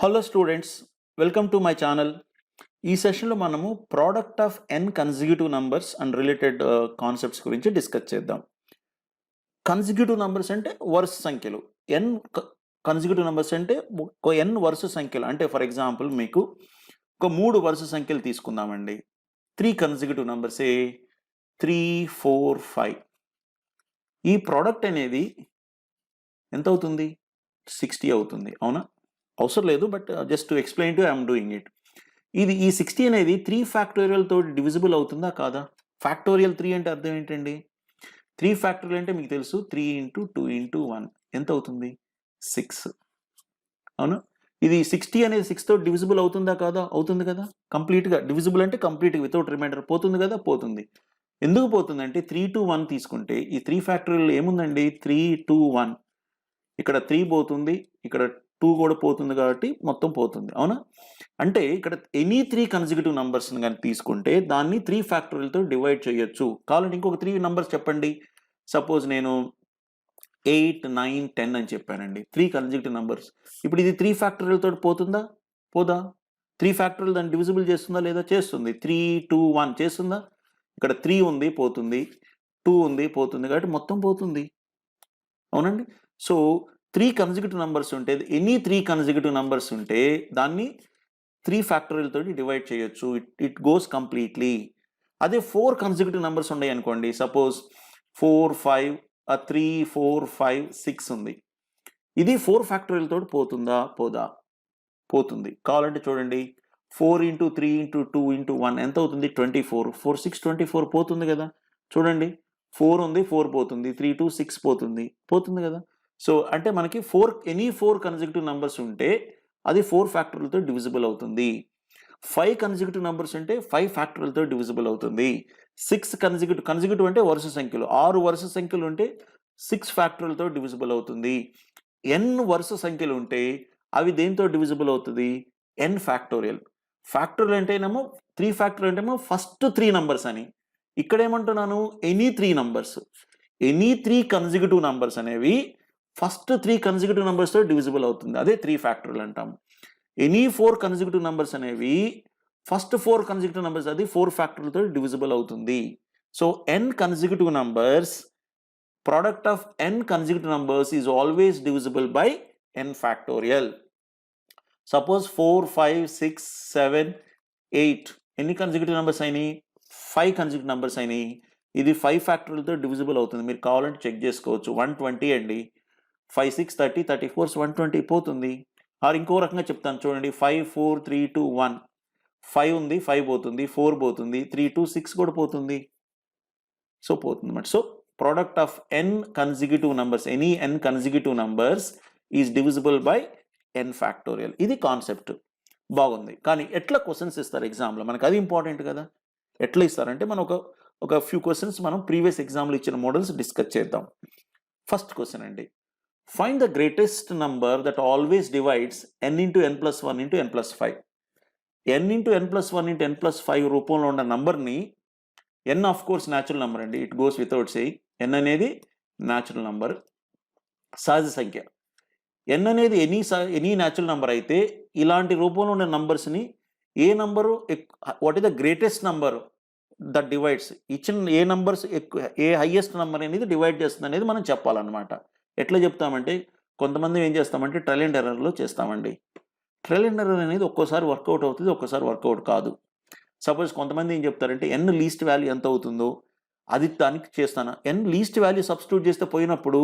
Hello students, welcome to my channel. ఈ సెషన్లో మనము product of N consecutive numbers and related concepts గురించి discuss చేద్దాం. కన్సిక్యూటివ్ నంబర్స్ అంటే వరుస సంఖ్యలు. ఎన్ కన్సిక్యూటివ్ నంబర్స్ అంటే ఎన్ వరుస సంఖ్యలు. అంటే ఫర్ ఎగ్జాంపుల్ మీకు ఒక 3 వరుస సంఖ్యలు తీసుకుందామండి. 3 కన్సిక్యూటివ్ నంబర్స్ 3, 4, 5. ఈ ప్రోడక్ట్ అనేది ఎంత అవుతుంది? 60 అవుతుంది. అవునా? అవసరం లేదు, but just to explain to I'm doing it. ఈ 60 అనేది 3 ఫ్యాక్టోరియల్ తోటి డివిజిబుల్ అవుతుందా కాదా? ఫ్యాక్టోరియల్ 3 అంటే అర్థం ఏంటండి? 3 ఫ్యాక్టోరియల్ అంటే మీకు తెలుసు, 3 ఇంటూ 2 ఇంటూ 1 ఎంత అవుతుంది? 6. అవునా? ఇది 60 అనేది 6 తోటి డివిజిబుల్ అవుతుందా కాదా? అవుతుంది కదా. కంప్లీట్గా డివిజిబుల్ అంటే కంప్లీట్గా వితౌట్ రిమైండర్ పోతుంది కదా. పోతుంది. ఎందుకు పోతుందంటే 3 to 1 తీసుకుంటే ఈ 3 ఫ్యాక్టోరియల్ ఏముందండి? 3 to 1. ఇక్కడ 3 పోతుంది, ఇక్కడ 2 కూడా పోతుంది, కాబట్టి మొత్తం పోతుంది. అవునా? అంటే ఇక్కడ ఎనీ 3 కన్సిక్యూటివ్ నంబర్స్ని కానీ తీసుకుంటే దాన్ని 3 ఫ్యాక్టోరియల్తో డివైడ్ చేయొచ్చు. కావాలంటే ఇంకొక 3 నంబర్స్ చెప్పండి. సపోజ్ నేను 8, 9, 10 అని చెప్పానండి. 3 కన్సిక్యూటివ్ నంబర్స్. ఇప్పుడు ఇది 3 ఫ్యాక్టోరియల్ తోటి పోతుందా? పోదా? 3 ఫ్యాక్టోరియల్ దాన్ని డివిజిబుల్ చేస్తుందా లేదా? చేస్తుంది. 3, 2, 1 చేస్తుందా? ఇక్కడ 3 ఉంది, పోతుంది. 2 ఉంది, పోతుంది, కాబట్టి మొత్తం పోతుంది. అవునండి. సో 3 కన్సిక్యూటివ్ నంబర్స్ ఉంటే, ఎనీ 3 కన్సిక్యూటివ్ నంబర్స్ ఉంటే దాన్ని 3 ఫ్యాక్టోరియల్ తోటి డివైడ్ చేయొచ్చు. It goes completely. అదే 4 కన్సిక్యూటివ్ నంబర్స్ ఉన్నాయి అనుకోండి. సపోజ్ 4, 5, 3, 4, 5, 6 ఉంది. ఇది 4 ఫ్యాక్టోరియల్ తోటి పోతుందా? పోదా? పోతుంది. కావాలంటే చూడండి, 4 ఇంటూ 3 ఇంటూ 2 ఇంటూ 1 ఎంత అవుతుంది? 24. 4, 6, 24 పోతుంది కదా. చూడండి, 4 ఉంది, 4 పోతుంది. 3, 2, 6 పోతుంది. పోతుంది కదా. సో అంటే మనకి ఎనీ 4 కన్సిక్యూటివ్ నంబర్స్ ఉంటే అది 4 ఫ్యాక్టోరియల్తో డివిజిబుల్ అవుతుంది. 5 కన్సిక్యూటివ్ నంబర్స్ ఉంటే 5 ఫ్యాక్టోరియల్తో డివిజిబుల్ అవుతుంది. 6 కన్సిక్యూటివ్ అంటే వరుస సంఖ్యలు. 6 వరుస సంఖ్యలు ఉంటే 6 ఫ్యాక్టోరియల్తో డివిజిబుల్ అవుతుంది. n వరుస సంఖ్యలు ఉంటే అవి దేంతో డివిజిబుల్ అవుతుంది? n factorial. ఫ్యాక్టోరియల్ అంటేనేమో 3 ఫ్యాక్టోరియల్ అంటేమో ఫస్ట్ 3 నంబర్స్ అని. ఇక్కడ ఏమంటున్నాను? Any 3 numbers. Any 3 consecutive numbers అనేవి ఫస్ట్ 3 కన్సిక్యూటివ్ నంబర్స్తో డివిజిబుల్ అవుతుంది. అదే 3 ఫ్యాక్టోరియల్ అంటాము. ఎనీ 4 కన్సిక్యూటివ్ నంబర్స్ అనేవి ఫస్ట్ 4 కన్సిక్యూటివ్ నంబర్స్, అది 4 ఫ్యాక్టోరియల్తో డివిజిబుల్ అవుతుంది. So n consecutive numbers, product of n consecutive numbers is always divisible by n factorial. Suppose 4, 5, 6, 7, 8 ఎన్ని కన్సిక్యూటివ్ నంబర్స్ అయినాయి? 5 కన్సిక్యూటివ్ నంబర్స్ అయినాయి. ఇది 5 ఫ్యాక్టోరియల్తో డివిజిబుల్ అవుతుంది. మీరు కావాలంటే చెక్ చేసుకోవచ్చు. 120 అండి. 5, 6, 30, 34, 120 పోతుంది. ఆర్ ఇంకో రకంగా చెప్తాను చూడండి. 5, 4, 3, 2, 1. 5 ఉంది, 5 పోతుంది. 4 పోతుంది. 3, 2, 6 కూడా పోతుంది. సో పోతుంది అన్నమాట. So product of n consecutive numbers, any n consecutive numbers is divisible by n factorial. ఇది కాన్సెప్ట్. బాగుంది. కానీ ఎట్లా క్వశ్చన్స్ ఇస్తారు ఎగ్జామ్లో? మనకు అది ఇంపార్టెంట్ కదా. ఎట్లా ఇస్తారంటే మనం ఒక ఫ్యూ క్వశ్చన్స్ మనం ప్రీవియస్ ఎగ్జామ్లో ఇచ్చిన మోడల్స్ డిస్కస్ చేద్దాం. ఫస్ట్ క్వశ్చన్ అండి, find the greatest number that always divides n into n plus 1 into n plus 5. n into n plus 1 into n plus 5 రూపంలో ఉన్న నంబర్ని, n of course natural number అండి, it goes without saying. n అనేది natural number, సహజ సంఖ్య. n అనేది any natural number అయితే ఇలాంటి రూపంలో ఉన్న నంబర్స్ని ఏ number, what is the greatest number that divides, ఇచ్చిన ఏ నంబర్స్ ఏ హైయెస్ట్ నంబర్ అనేది డివైడ్ చేస్తుంది అనేది మనం చెప్పాలన్నమాట. ఎట్లా చెప్తామంటే, కొంతమంది ఏం చేస్తామంటే ట్రయల్ అండ్ ఎర్రర్లో చేస్తామండి. ట్రయల్ అండ్ ఎర్రర్ అనేది ఒక్కోసారి వర్కౌట్ అవుతుంది, ఒక్కోసారి వర్కౌట్ కాదు. సపోజ్ కొంతమంది ఏం చెప్తారంటే n లీస్ట్ వాల్యూ ఎంత అవుతుందో అది దానికి చేస్తాను. n లీస్ట్ వాల్యూ సబ్స్టిట్యూట్ చేస్తే పోయినప్పుడు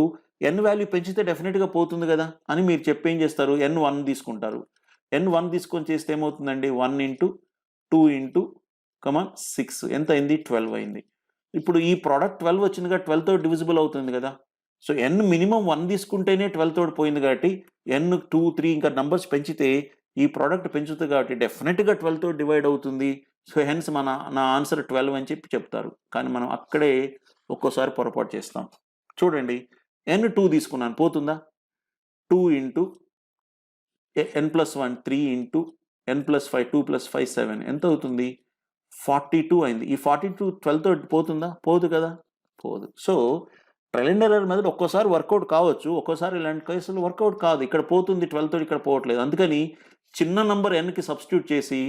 n వాల్యూ పెంచితే డెఫినెట్గా పోతుంది కదా అని మీరు చెప్పి ఏం చేస్తారు? n 1 తీసుకుంటారు. n 1 తీసుకొని చేస్తే ఏమవుతుందండి? 1 ఇంటూ 2 ఇంటూ 6 ఎంత అయింది? 12 అయింది. ఇప్పుడు ఈ ప్రోడక్ట్ 12 వచ్చింది కదా, 12తో డివిజిబుల్ అవుతుంది కదా. సో n మినిమం 1 తీసుకుంటేనే 12తో పోయింది కాబట్టి n 2, 3 ఇంకా నంబర్స్ పెంచితే ఈ ప్రోడక్ట్ పెంచుతుంది కాబట్టి డెఫినెట్గా 12తో డివైడ్ అవుతుంది. సో హెన్స్ నా ఆన్సర్ 12 అని చెప్పి చెప్తారు. కానీ మనం అక్కడే ఒక్కోసారి పొరపాటు చేస్తాం. చూడండి, n 2 తీసుకున్నాను, పోతుందా? 2 into n plus 1 3 into n plus 5 2 plus 5 7 ఎంత అవుతుంది? 42 అయింది. ఈ 42 12తో పోతుందా? పోదు కదా. పోదు. So trial and error method ఒక్కోసారి వర్కౌట్ కావచ్చు, ఒక్కోసారి ఇలాంటి కేసులు వర్కౌట్ కాదు. ఇక్కడ పోతుంది 12తో, ఇక్కడ పోవట్లేదు. అందుకని చిన్న నంబర్ ఎన్కి సబ్స్టిట్యూట్ చేసి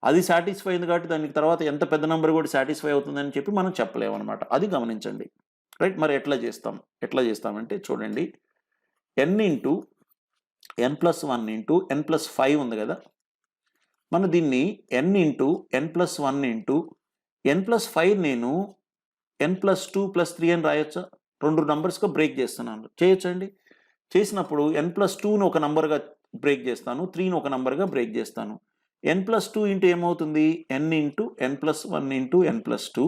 అది సాటిస్ఫై అయింది కాబట్టి దానికి తర్వాత ఎంత పెద్ద నెంబర్ కూడా సాటిస్ఫై అవుతుందని చెప్పి మనం చెప్పలేము అనమాట. అది గమనించండి. రైట్. మరి ఎట్లా చేస్తామంటే చూడండి, ఎన్ ఇంటూ n+1 ఇంటూ n+5 ఉంది కదా, మనం దీన్ని n into n+1 into n+5 నేను n+2+3 అని రాయొచ్చా? 2 నంబర్స్గా బ్రేక్ చేస్తున్నాను. చేయొచ్చండి. చేసినప్పుడు n+2ని ఒక నంబర్గా బ్రేక్ చేస్తాను, 3ని ఒక నంబర్గా బ్రేక్ చేస్తాను. n+2 ఇంటూ ఏమవుతుంది? n into n+1 into n+2.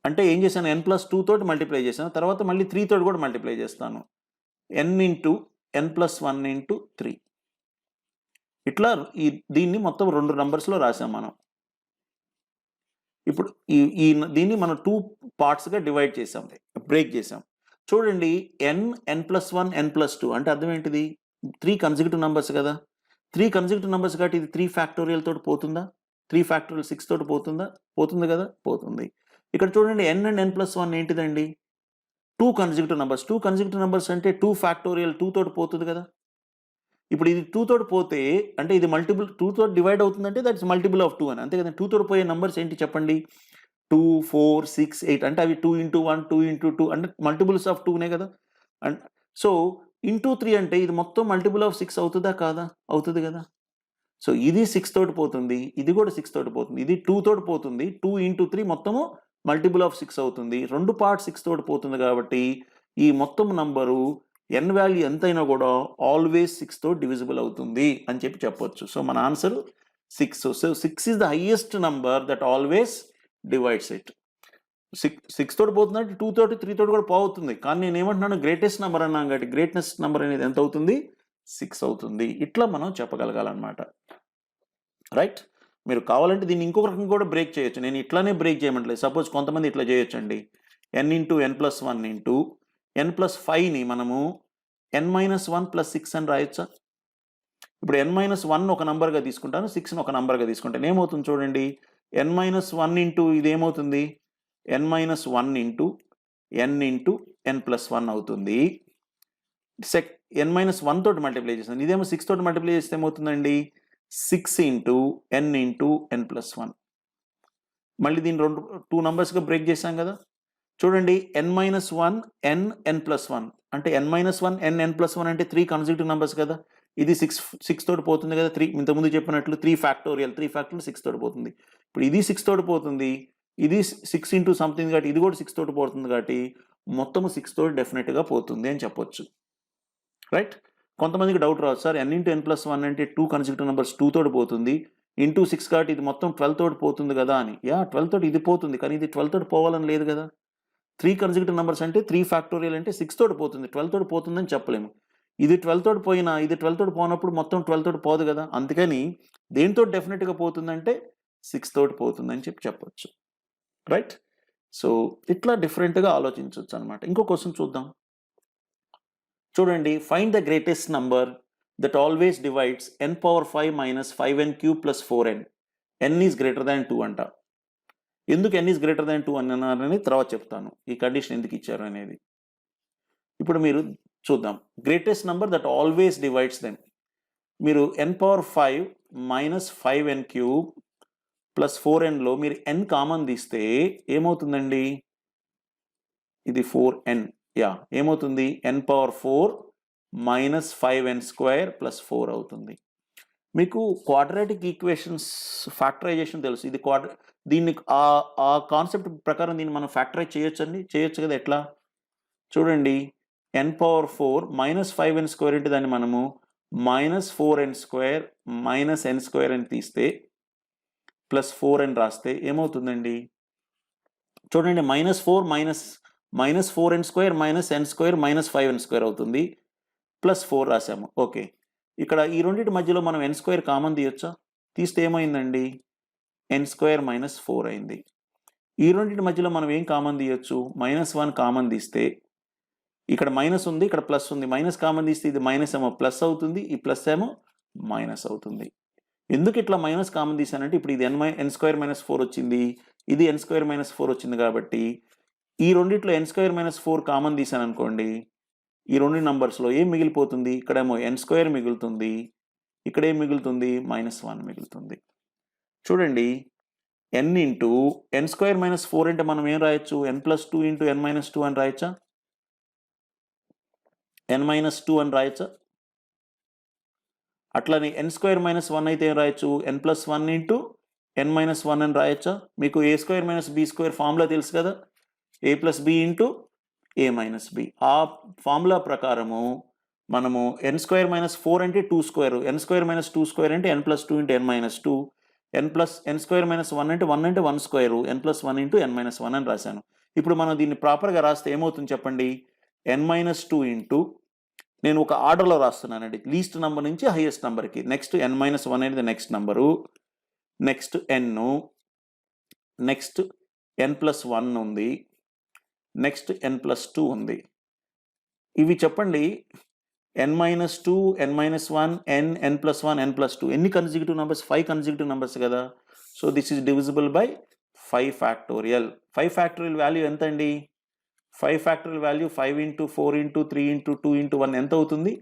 అంటే ఏం చేశాను? n+2 తోటి మల్టిప్లై చేశాను, తర్వాత మళ్ళీ 3 తోటి కూడా మల్టిప్లై చేస్తాను. n into n+1 into 3. ఇట్లా దీన్ని మొత్తం 2 నంబర్స్లో రాసాం మనం. ఇప్పుడు దీన్ని మనం 2 పార్ట్స్గా డివైడ్ చేసాం, బ్రేక్ చేసాం. చూడండి, n+1 n+2 అంటే అర్థం ఏంటిది? 3 కన్సిక్యూటివ్ నంబర్స్ కదా. 3 కన్సిక్యూటివ్ నంబర్స్ కాబట్టి ఇది 3 ఫ్యాక్టోరియల్ తోటి పోతుందా? 3 ఫ్యాక్టోరియల్ 6 తోటి పోతుందా? పోతుంది కదా, పోతుంది. ఇక్కడ చూడండి, n అండ్ n+1 ఏంటిదండి? 2 కన్సిక్యూటివ్ నంబర్స్. 2 కన్సిక్యూటివ్ నంబర్స్ అంటే 2 ఫ్యాక్టోరియల్ 2 తోటి పోతుంది కదా. ఇప్పుడు ఇది 2 తోటి పోతే అంటే ఇది మల్టిపుల్ 2 తోటి డివైడ్ అవుతుందంటే దట్స్ మల్టిపుల్ ఆఫ్ 2 అని, అంతే కదా. 2 తోటి పోయే నంబర్స్ ఏంటి చెప్పండి? 2, 4, 6, 8 అంటే అవి 2 ఇంటూ 1, 2 ఇంటూ 2 అంటే మల్టిపుల్స్ ఆఫ్ 2నే కదా. అండ్ సో ఇంటూ 3 అంటే ఇది మొత్తం మల్టిపుల్ ఆఫ్ 6 అవుతుందా కాదా? అవుతుంది కదా. సో ఇది 6 తోటి పోతుంది, ఇది కూడా 6 తోటి పోతుంది, ఇది 2 తోటి పోతుంది. 2 ఇంటూ 3 మొత్తము మల్టిపుల్ ఆఫ్ 6 అవుతుంది. 2 పార్ట్ 6 తోటి పోతుంది కాబట్టి ఈ మొత్తం నంబరు n వాల్యూ ఎంతైనా కూడా ఆల్వేస్ 6 తో డివిజిబుల్ అవుతుంది అని చెప్పి చెప్పొచ్చు. సో మన answer 6. So 6 is the highest number that always divides it. 6 తోటి పోతుందంటే 2 తోటి 3 తోటి కూడా పోతుంది. కానీ నేను ఏమంటున్నాను, గ్రేటెస్ట్ నెంబర్ అన్నాను కాబట్టి గ్రేటెస్ట్ నెంబర్ అనేది ఎంత అవుతుంది? 6 అవుతుంది. ఇట్లా మనం చెప్పగలగాలన్నమాట. రైట్. మీరు కావాలంటే దీన్ని ఇంకొక రకంగా కూడా బ్రేక్ చేయొచ్చు. నేను ఇట్లానే బ్రేక్ చేయమంటలేదు. సపోజ్ కొంతమంది ఇట్లా చేయొచ్చండి, n ఇంటూ n+1 ఇంటూ n+5ని మనము n-1+6 అని రాయొచ్చా? ఇప్పుడు n-1 ఒక నంబర్గా తీసుకుంటాను, 6ని ఒక నంబర్గా తీసుకుంటాను. ఏమవుతుంది చూడండి, n-1 ఇంటూ ఇది ఏమవుతుంది? n-1 into n into n+1 అవుతుంది. n-1 తోటి మల్టిప్లై చేస్తాను, ఇదేమో 6 తోటి మల్టిప్లై చేస్తే ఏమవుతుందండి? 6 ఇంటూ n ఇంటూ n+1. మళ్ళీ దీన్ని 2 నంబర్స్గా బ్రేక్ చేశాం కదా. చూడండి, n-1 n n+1 అంటే n-1 n n+1 అంటే 3 కన్సిక్యూటివ్ నంబర్స్ కదా. ఇది 6 తోటి పోతుంది కదా. 3 ఇంతకుముందు చెప్పినట్లు 3 ఫ్యాక్టోరియల్ 6 తోటి పోతుంది. ఇప్పుడు ఇది 6 తోటి పోతుంది, ఇది 6 ఇంటూ సంథింగ్ కాబట్టి ఇది కూడా 6 తోటి పోతుంది కాబట్టి మొత్తము 6 తోటి డెఫినెట్గా పోతుంది అని చెప్పొచ్చు. రైట్. కొంతమందికి డౌట్ రావచ్చు, సార్ n ఇంటూ n+1 అంటే 2 కన్సిక్యూటివ్ నంబర్స్ 2 తోటి పోతుంది, ఇంటూ 6 కాబట్టి ఇది మొత్తం 12 తోటి పోతుంది కదా అని. 12 తోటి ఇది పోతుంది, కానీ ఇది 12 తోటి పోవాలని లేదు కదా. 3 కన్సిక్యూటివ్ నంబర్స్ అంటే 3 ఫ్యాక్టోరియల్ అంటే 6 తోటి పోతుంది, 12 తోటి పోతుందని చెప్పలేము. ఇది 12 తోటి పోయినా ఇది 12 తోటి పోనప్పుడు మొత్తం 12 తోటి పోదు కదా. అందుకని దేంతో డెఫినెట్గా పోతుందంటే 6 తోటి పోతుందని చెప్పొచ్చు. రైట్. సో ఇట్లా డిఫరెంట్గా ఆలోచించవచ్చు అనమాట. ఇంకో క్వశ్చన్ చూద్దాం. చూడండి, find the greatest number that always divides n⁵ minus 5n³ plus 4n. n is greater than 2 అంట. ఎందుకు n ఈజ్ గ్రేటర్ దాన్ 2 అన్నారని తర్వాత చెప్తాను, ఈ కండిషన్ ఎందుకు ఇచ్చారు అనేది. ఇప్పుడు మీరు చూద్దాం, greatest number that always divides them. మీరు n⁵ మైనస్ 5n³ ప్లస్ 4nలో మీరు n కామన్ తీస్తే ఏమవుతుందండి? ఇది 4n. ఏమవుతుంది? n⁴ మైనస్ 5n² ప్లస్ 4 అవుతుంది. మీకు క్వాడ్రాటిక్ ఈక్వేషన్స్ ఫ్యాక్టరైజేషన్ తెలుసు. ఇది దీన్ని ఆ కాన్సెప్ట్ ప్రకారం దీన్ని మనం ఫ్యాక్టరైజ్ చేయొచ్చు కదా. ఎట్లా చూడండి, n⁴ మైనస్ 5n² అంటే దాన్ని మనము మైనస్ 4n² మైనస్ n² అని తీస్తే ప్లస్ 4n రాస్తే ఏమవుతుందండి? చూడండి, -4 minus 4n² minus n² minus 5n² అవుతుంది, ప్లస్ 4 రాసాము. ఓకే, ఇక్కడ ఈ రెండింటి మధ్యలో మనం n² కామన్ తీయొచ్చా? తీస్తే ఏమైందండి? n² మైనస్ 4 అయింది. ఈ రెండింటి మధ్యలో మనం ఏం కామన్ తీయొచ్చు? -1 కామన్ తీస్తే ఇక్కడ మైనస్ ఉంది, ఇక్కడ ప్లస్ ఉంది. మైనస్ కామన్ తీస్తే ఇది మైనస్ ఏమో ప్లస్ అవుతుంది, ఈ ప్లస్ ఏమో మైనస్ అవుతుంది. ఎందుకు ఇట్లా మైనస్ కామన్ తీసానంటే ఇప్పుడు ఇది n² మైనస్ 4 వచ్చింది, ఇది n² మైనస్ 4 వచ్చింది కాబట్టి ఈ రెండిట్లో n² మైనస్ 4 కామన్ తీసాను అనుకోండి, ఈ రెండు నంబర్స్లో ఏం మిగిలిపోతుంది? ఇక్కడేమో n² మిగులుతుంది, ఇక్కడ ఏం మిగులుతుంది? -1 మిగులుతుంది. చూడండి, n² - 4 అంటే మనం ఏం రాయొచ్చు? n+2 × n-2 అని రాయొచ్చా? n-2 అని రాయొచ్చా? అట్లనే n² - 1 అయితే ఏం రాయొచ్చు? n+1 × n-1 అని రాయొచ్చా? మీకు a² - b² ఫార్ములా తెలుసు కదా, a + b × a - b. ఆ ఫార్ములా ప్రకారము మనము n² - 4 అంటే 2², n² - 2² అంటే n+2 × n-2, n² - 1 అంటే 1 అంటే 1², n+1 × n-1 అని రాశాను. ఇప్పుడు మనం దీన్ని ప్రాపర్గా రాస్తే ఏమవుతుంది చెప్పండి? n-2 నేను ఒక ఆర్డర్లో రాస్తున్నానండి, లీస్ట్ నెంబర్ నుంచి హైయెస్ట్ నెంబర్కి. నెక్స్ట్ n-1 అనేది next number, next n, next n+1 ఉంది, నెక్స్ట్ n+2 ఉంది. ఇవి చెప్పండి, n-2, n-1, n+1, n+2 ఎన్ని కన్సిక్యూటివ్ నెంబర్స్? 5 కన్సిక్యూటివ్ నెంబర్స్ కదా. So this is divisible by 5 factorial. 5 factorial value ఎంత అండి? 5 ఫ్యాక్టోరియల్ వాల్యూ 5 × 4 × 3 × 2 × 1 ఎంత అవుతుంది?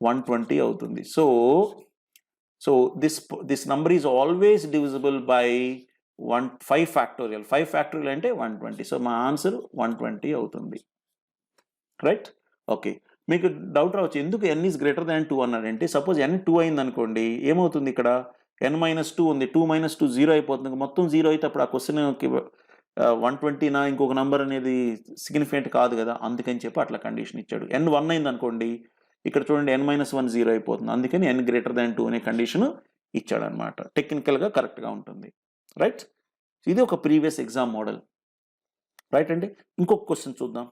120 అవుతుంది. So this number is always divisible by 5 factorial. 5 factorial అంటే 120. సో మా ఆన్సర్ 120 అవుతుంది. రైట్? ఓకే. మీకు డౌట్ రావచ్చు, ఎందుకు n ఈజ్ గ్రేటర్ దాన్ 2 అన్నాడంటే, సపోజ్ n 2 అయింది అనుకోండి, ఏమవుతుంది? ఇక్కడ n-2 ఉంది, 2 - 2 0 అయిపోతుంది. మొత్తం 0 అయితే అప్పుడు ఆ క్వశ్చన్కి 120 ఇంకొక నెంబర్ అనేది సిగ్నిఫికెంట్ కాదు కదా, అందుకని చెప్పి అట్లా కండిషన్ ఇచ్చాడు. n 1 అయింది అనుకోండి, ఇక్కడ చూడండి n-1 0 అయిపోతుంది, అందుకని n గ్రేటర్ దాన్ 2 అనే కండిషన్ ఇచ్చాడనమాట. టెక్నికల్గా కరెక్ట్గా ఉంటుంది. రైట్? ఇది ఒక ప్రీవియస్ ఎగ్జామ్ మోడల్. రైట్ అండి. ఇంకొక క్వశ్చన్ చూద్దాం.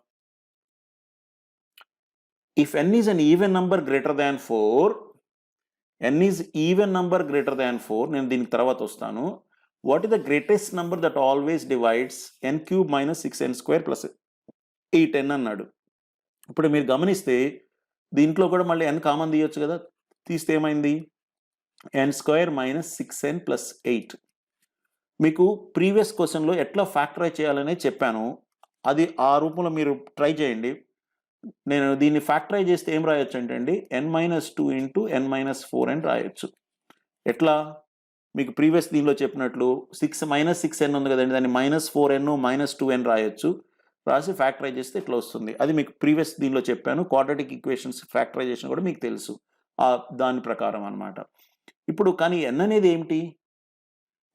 If n is an even number greater than 4, n is even number greater than 4, నేను దీనికి తర్వాత వస్తాను. What is the greatest number that always divides n³ - 6n² + 8n అన్నాడు. ఇప్పుడు మీరు గమనిస్తే దీంట్లో కూడా మళ్ళీ n కామన్ తీయొచ్చు కదా, తీస్తే ఏమైంది? n² - 6n + 8. మీకు ప్రీవియస్ క్వశ్చన్లో ఎట్లా ఫ్యాక్టరైజ్ చేయాలనే చెప్పాను, అది ఆ రూపంలో మీరు ట్రై చేయండి. నేను దీన్ని ఫ్యాక్టరైజ్ చేస్తే ఏం రాయొచ్చు అంటే అండి, n-2 × n-4 అని రాయొచ్చు. ఎట్లా? మీకు ప్రీవియస్ దీనిలో చెప్పినట్లు 6 - 6n ఉంది కదండి, దాన్ని -4n -2n రాయొచ్చు. రాసి ఫ్యాక్టరైజ్ చేస్తే ఇట్లా వస్తుంది. అది మీకు ప్రీవియస్ దీనిలో చెప్పాను. క్వాడ్రాటిక్ ఈక్వేషన్స్ ఫ్యాక్టరైజేషన్ కూడా మీకు తెలుసు, దాని ప్రకారం అనమాట. ఇప్పుడు కానీ n అనేది ఏమిటి?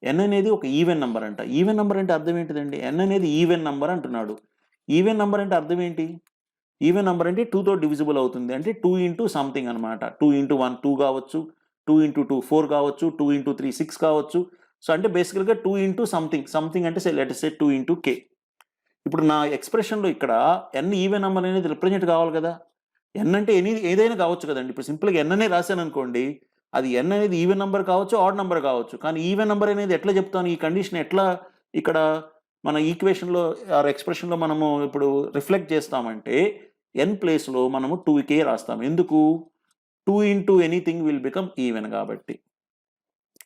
n అనేది ఒక ఈవెన్ నెంబర్ అంట. ఈవెన్ నెంబర్ అంటే అర్థం ఏంటిదండి? n అనేది ఈవెన్ నెంబర్ అంటున్నాడు. ఈవెన్ నెంబర్ అంటే అర్థం ఏంటి? ఈవెన్ నెంబర్ అంటే 2తో డివిజిబుల్ అవుతుంది, అంటే 2 × సంథింగ్ అనమాట. 2 × 1 2 కావచ్చు, 2 × 2 4 కావచ్చు, 2 × 3 6 కావచ్చు. సో అంటే బేసికల్గా 2 × సంథింగ్ అంటే లెట్ us say 2 × k. ఇప్పుడు నా ఎక్స్ప్రెషన్లో ఇక్కడ n ఈవెన్ నెంబర్ అనేది రిప్రజెంట్ కావాలి కదా. n అంటే ఏదైనా కావచ్చు కదండి. ఇప్పుడు సింపుల్గా n అనే రాశాను అనుకోండి, అది n అనేది ఈవెన్ నెంబర్ కావచ్చు, ఆడ్ నెంబర్ కావచ్చు. కానీ ఈవెన్ నెంబర్ అనేది ఎట్లా చెప్తాను? ఈ కండిషన్ ఎట్లా ఇక్కడ మన ఈక్వేషన్లో ఆర్ ఎక్స్ప్రెషన్లో మనము ఇప్పుడు రిఫ్లెక్ట్ చేస్తామంటే, n ప్లేస్లో మనము 2k రాస్తాం. ఎందుకు? 2 × ఎనీథింగ్ విల్ బికమ్ ఈవెన్ కాబట్టి.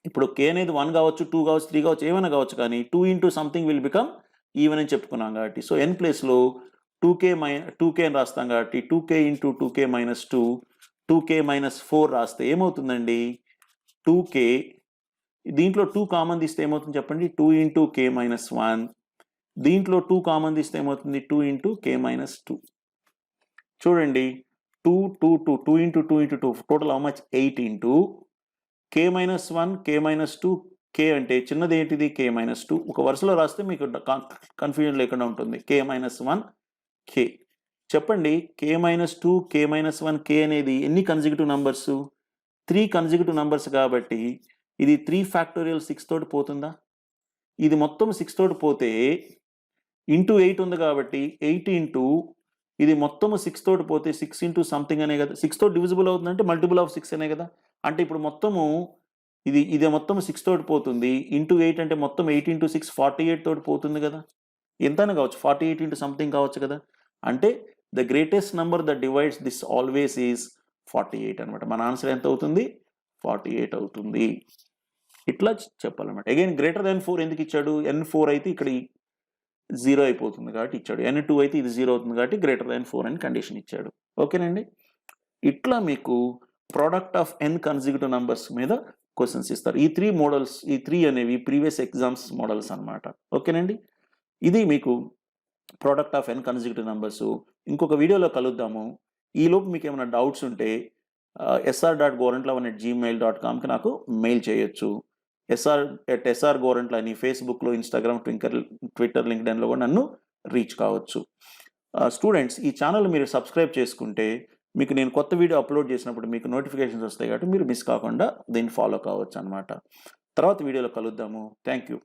ఇప్పుడు k అనేది 1 కావచ్చు, 2 కావచ్చు, 3 కావచ్చు, ఏమైనా కావచ్చు, కానీ 2 × సంథింగ్ విల్ బికమ్ ఈవెన్ అని చెప్పుకున్నాం కాబట్టి, సో n ప్లేస్లో 2k అని రాస్తాం కాబట్టి 2k × 2k - 2, 2k - 4 రాస్తే ఏమవుతుందండి? 2k. దీంట్లో 2 కామన్ తీస్తే ఏమవుతుంది చెప్పండి? 2 × k - 1. దీంట్లో 2 కామన్ తీస్తే ఏమవుతుంది? 2 × k - 2. చూడండి, 2 2 2 2 × 2 × 2 total how much? 8 × k - 1 k - 2, k అంటే చిన్నది ఏంటిది? k - 2. ఒక వరుసలో రాస్తే మీకు కన్ఫ్యూజన్ లేకుండా ఉంటుంది. k - 1 k. చెప్పండి, k - 2 k - 1 k అనేది ఎన్ని కన్సిక్యూటివ్ నంబర్స్? 3 కన్సిక్యూటివ్ నంబర్స్ కాబట్టి ఇది 3 ఫ్యాక్టోరియల్ 6 తోటి పోతుందా? ఇది మొత్తం 6 తోటి పోతే ఇంటూ 8 ఉంది కాబట్టి 8 × ఇది మొత్తం 6 తోటి పోతే 6 × సంథింగ్ అనే కదా. 6 తోటి డివిజిబుల్ అవుతుందంటే మల్టిపుల్ ఆఫ్ 6 అనే కదా. అంటే ఇప్పుడు మొత్తము ఇది మొత్తం 6 తోటి పోతుంది. ఇంటూ 8 అంటే మొత్తం 8 × 6 48 తోటి పోతుంది కదా. ఎంతైనా కావచ్చు, 48 × సంథింగ్ కావచ్చు కదా. అంటే the greatest number that divides this always is 48 అనమాట. మన ఆన్సర్ ఎంత అవుతుంది? 48 అవుతుంది. ఇట్లా చెప్పాలన్నమాట. అగైన్ గ్రేటర్ దాన్ 4 ఎందుకు ఇచ్చాడు? n 4 అయితే ఇక్కడ 0 అయిపోతుంది కాబట్టి ఇచ్చాడు. n2 అయితే ఇది 0 అవుతుంది కాబట్టి గ్రేటర్ దాన్ 4 అని కండిషన్ ఇచ్చాడు. ఓకేనండి. ఇట్లా మీకు product of n consecutive numbers మీద క్వశ్చన్స్ ఇస్తారు. ఈ 3 మోడల్స్, ఈ 3 అనేవి ప్రీవియస్ ఎగ్జామ్స్ మోడల్స్ అన్నమాట. ఓకేనండి. ఇది మీకు product of n consecutive numbers. ఇంకొక వీడియోలో కలుద్దాము. ఈలోపు మీకు ఏమైనా డౌట్స్ ఉంటే sr.gorentlavanet@gmail.comకి నాకు మెయిల్ చేయొచ్చు. sr@srgorentlava అని ఫేస్బుక్లో, ఇన్స్టాగ్రామ్, ట్విట్టర్, లింక్డ్ఇన్లో కూడా నన్ను రీచ్ కావచ్చు. స్టూడెంట్స్, ఈ ఛానల్ మీరు సబ్స్క్రైబ్ చేసుకుంటే మీకు నేను కొత్త వీడియో అప్లోడ్ చేసినప్పుడు మీకు నోటిఫికేషన్స్ వస్తాయి కాబట్టి మీరు మిస్ కాకుండా దీన్ని ఫాలో కావచ్చు అన్నమాట. తర్వాత వీడియోలో కలుద్దాము. Thank you.